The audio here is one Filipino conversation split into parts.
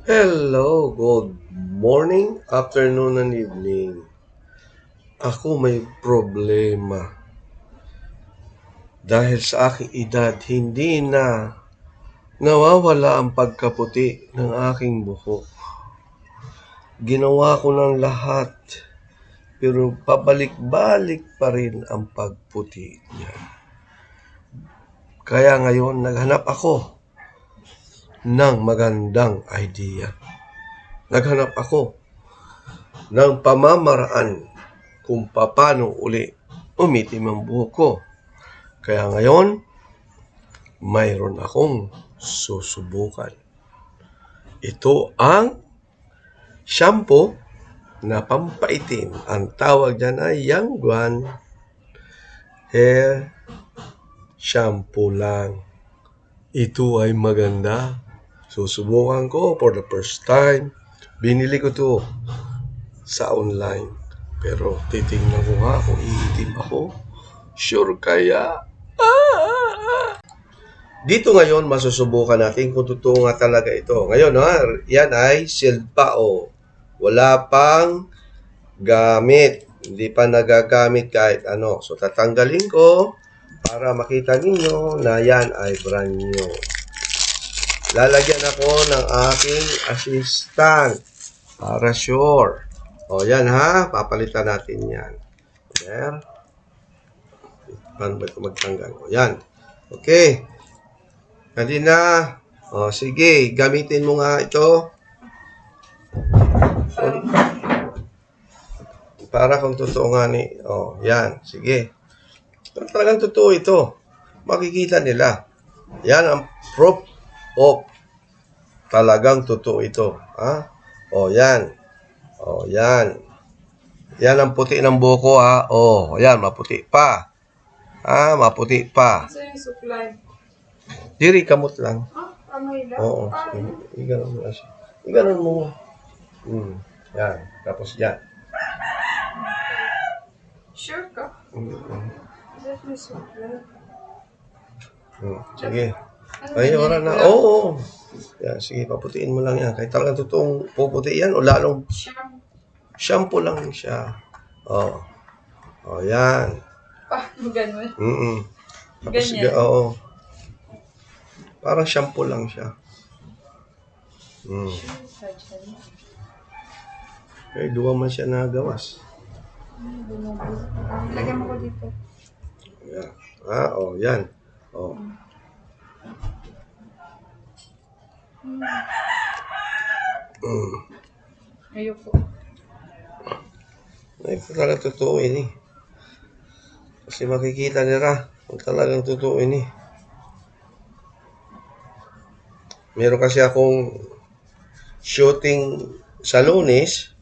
Hello, good morning, afternoon, and evening. Ako may problema. Dahil sa aking edad, hindi na nawawala ang pagkaputi ng aking buhok. Ginawa ko ng lahat, pero pabalik-balik pa rin ang pagputi niya. Kaya ngayon, naghanap ako ng magandang idea. Naghanap ako ng pamamaraan kung paano uli umitim ang buhok ko. Kaya ngayon, mayroon akong susubukan. Ito ang shampoo na pampaitim. Ang tawag dyan ay Yangguan Hair Shampoo lang. Ito ay maganda. Susubukan ko for the first time. Binili ko to sa online. Pero titingnan ko nga kung iitim ako. Sure kaya? Dito ngayon, masusubukan natin kung totoo nga talaga ito. Ngayon, yan ay sealed pa o wala pang gamit. Hindi pa nagagamit kahit ano. So, tatanggalin ko para makita ninyo na yan ay brand new. Lalagyan ako ng aking assistant para sure. O, yan ha. Papalitan natin yan. There. Paano ba ito magtanggal? O, yan. Okay. Kanina, sige, gamitin mo nga ito. Para kung totoo nga yan, sige. Talagang totoo ito. Makikita nila. Yan ang proof of talagang totoo ito. Ha? Yan. Yan. Yan ang puti ng buko, ha? Yan, maputi pa. Maputi pa. Ito yung supply. Diri, kamot lang. Amoy lang? Oo. Iganon mo lang siya. Iganon mo. Yan. Tapos yan. Sure ka? That may supply. Sige. Ano Ay, ganyan? wala na. Oo. Yan, sige, paputiin mo lang yan. Kahit talagang totoong puputi yan o lalong shampoo lang siya. Yan. Ganun. Tapos, Ganyan. oo. Parang shampoo lang siya. Okay, duwa man siya nagawas. Lagyan mo ko dito. Yan. Yan. Ayoko. Ay, talagang totoo ini. Kasi makikita nila kung talagang totoo ini. Meron kasi akong shooting sa Lunes.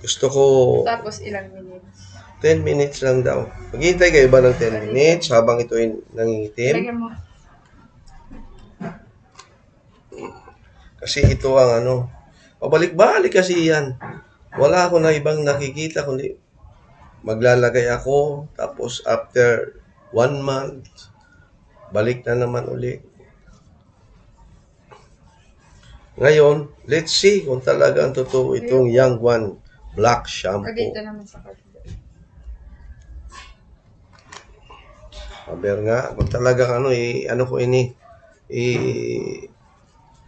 Gusto ko Tapos ilang minutes. 10 minutes lang daw. Maghihintay kayo ba ng 10 minutes habang ito ay nangingitim? Lagyan mo. Kasi ito ang pabalik-balik kasi yan. Wala ako na ibang nakikita kundi maglalagay ako tapos after 1 month balik na naman uli. Ngayon, let's see kung talagang totoo itong Yangguan Black Shampoo. Dito naman sa kapila. Aber nga, kung talagang ko ini,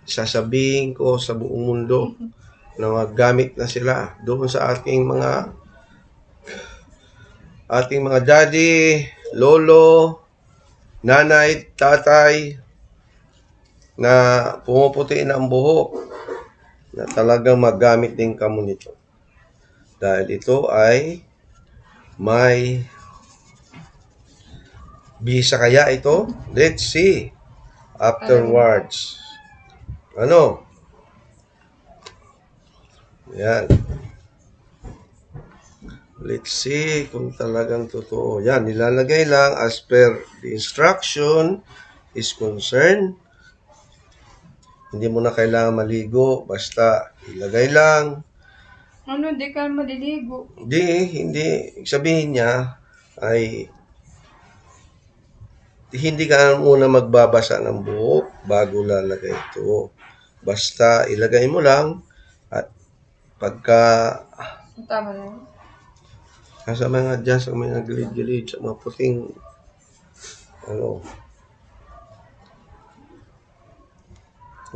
sasabihin ko sa buong mundo na maggamit na sila doon sa ating mga daddy, lolo, nanay, tatay na pumuputi na ang buhok na talagang maggamit din kamo nito. Dahil ito ay may bisa kaya ito? Let's see afterwards. Yan. Let's see kung talagang totoo. Yan, nilalagay lang as per the instruction is concerned. Hindi mo na kailangan maligo. Basta ilagay lang. Di ka maliligo. Hindi. Sabihin niya ay hindi ka muna magbabasa ng buhok bago lalagay ito. Basta ilagay mo lang at pagka Tama na yun. nasa mga dyan, sa mga gilid-gilid, sa mga puting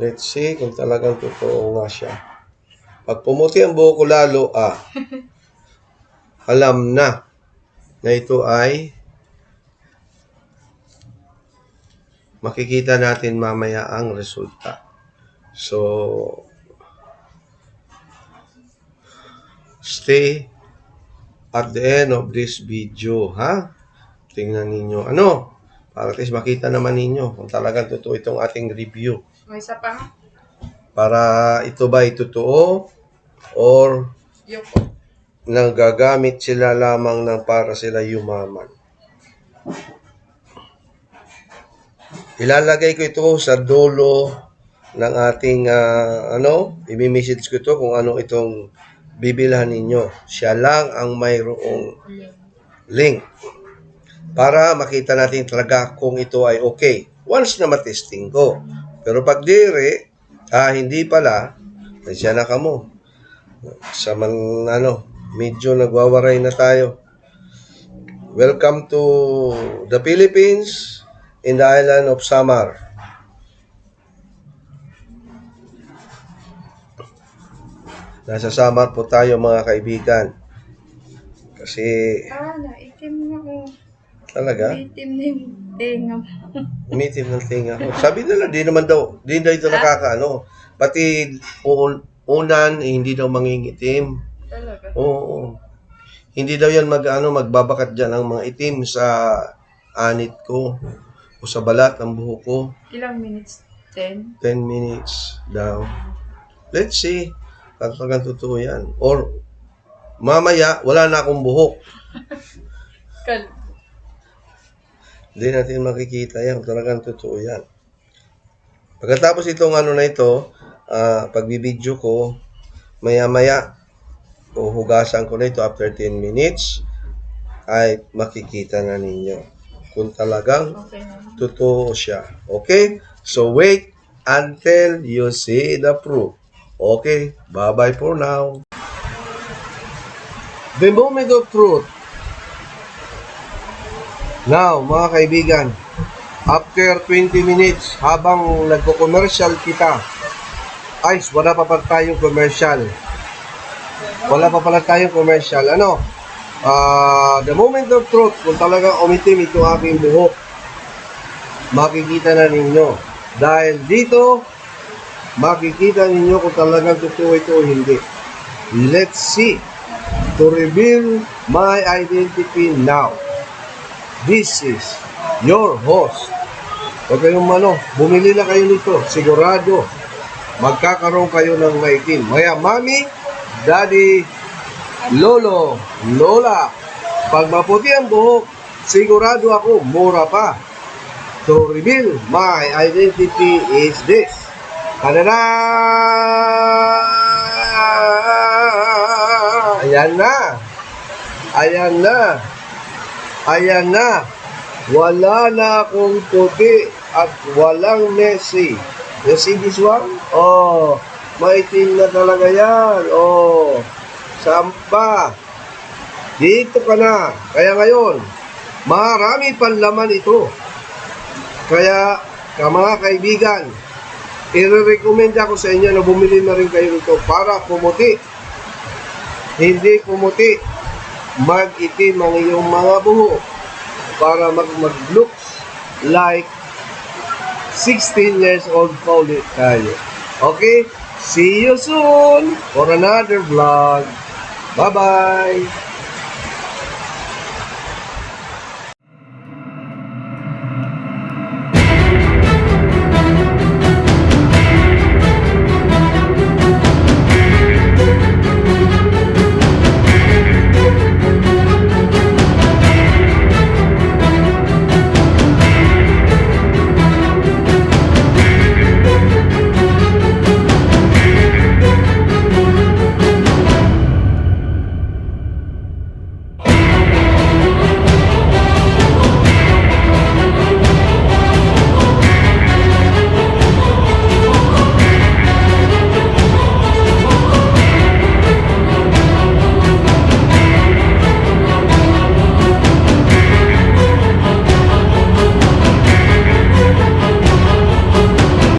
let's see kung talagang totoo nga siya. Pag pumuti ang buhok ko lalo, alam na ito ay makikita natin mamaya ang resulta. So, stay at the end of this video, ha? Tingnan ninyo. Para at least makita naman ninyo kung talagang totoo itong ating review. May isa pa. Para ito ba ay totoo or Yoko. nanggagamit sila lamang ng para sila yumaman. Ilalagay ko ito sa dulo ng ating i-message ko ito kung ano itong bibilhan ninyo. Siya lang ang mayroong link para makita natin talaga kung ito ay okay. Once na matesting ko. Pero pag hindi pala, siya na kamo. Medyo nagwawaray na tayo. Welcome to the Philippines in the island of Samar. Nasa Samar po tayo mga kaibigan. Kasi Naitim na ako. talaga, Naitim na yung tenga mo. umitim ng tinga ko. Sabi nila, di daw ito nakakaano. Pati unan, hindi daw mangingitim. Talaga. Oo. Hindi daw yan magbabakat dyan ang mga itim sa anit ko o sa balat ng buhok ko. Ilang minutes? 10? 10 minutes daw. Let's see. Talagang totoo yan. Or mamaya, wala na akong buhok. Hindi natin makikita yan. Talagang totoo yan. Pagkatapos itong na ito, pagbibideo ko, maya-maya, hugasan ko na ito after 10 minutes, ay makikita na ninyo kung talagang Okay na. totoo siya. Okay? So, wait until you see the proof. Okay? Bye-bye for now. The moment of truth. Now, mga kaibigan, after 20 minutes, habang nagko-commercial kita, wala pa tayong commercial. Wala pa pala tayong commercial. The moment of truth, kung talagang umitim ito aking buhok, makikita na ninyo. Dahil dito, makikita ninyo kung talagang totoo ito o hindi. Let's see. To reveal my identity now. This is your host. Huwag kayong bumili na kayo nito. Sigurado, magkakaroon kayo ng maitim. Maya, mami, daddy, lolo, lola, pag maputi ang buhok, sigurado ako, mura pa. To reveal my identity is this. Tadada! Ayan na. Ayan na. Ayan na. Wala na akong puti at walang messy. You see this one? Oh, maitim na talaga yan. Oh, sampa. Dito ka na. Kaya ngayon, marami pang laman ito. Kaya, mga kaibigan, i-recommend ako sa inyo na bumili na rin kayo nito para pumuti. Hindi pumuti, mag-itim ang iyong mga buhok para mag-looks like 16 years old pa ulit tayo. Okay? See you soon for another vlog. Bye-bye!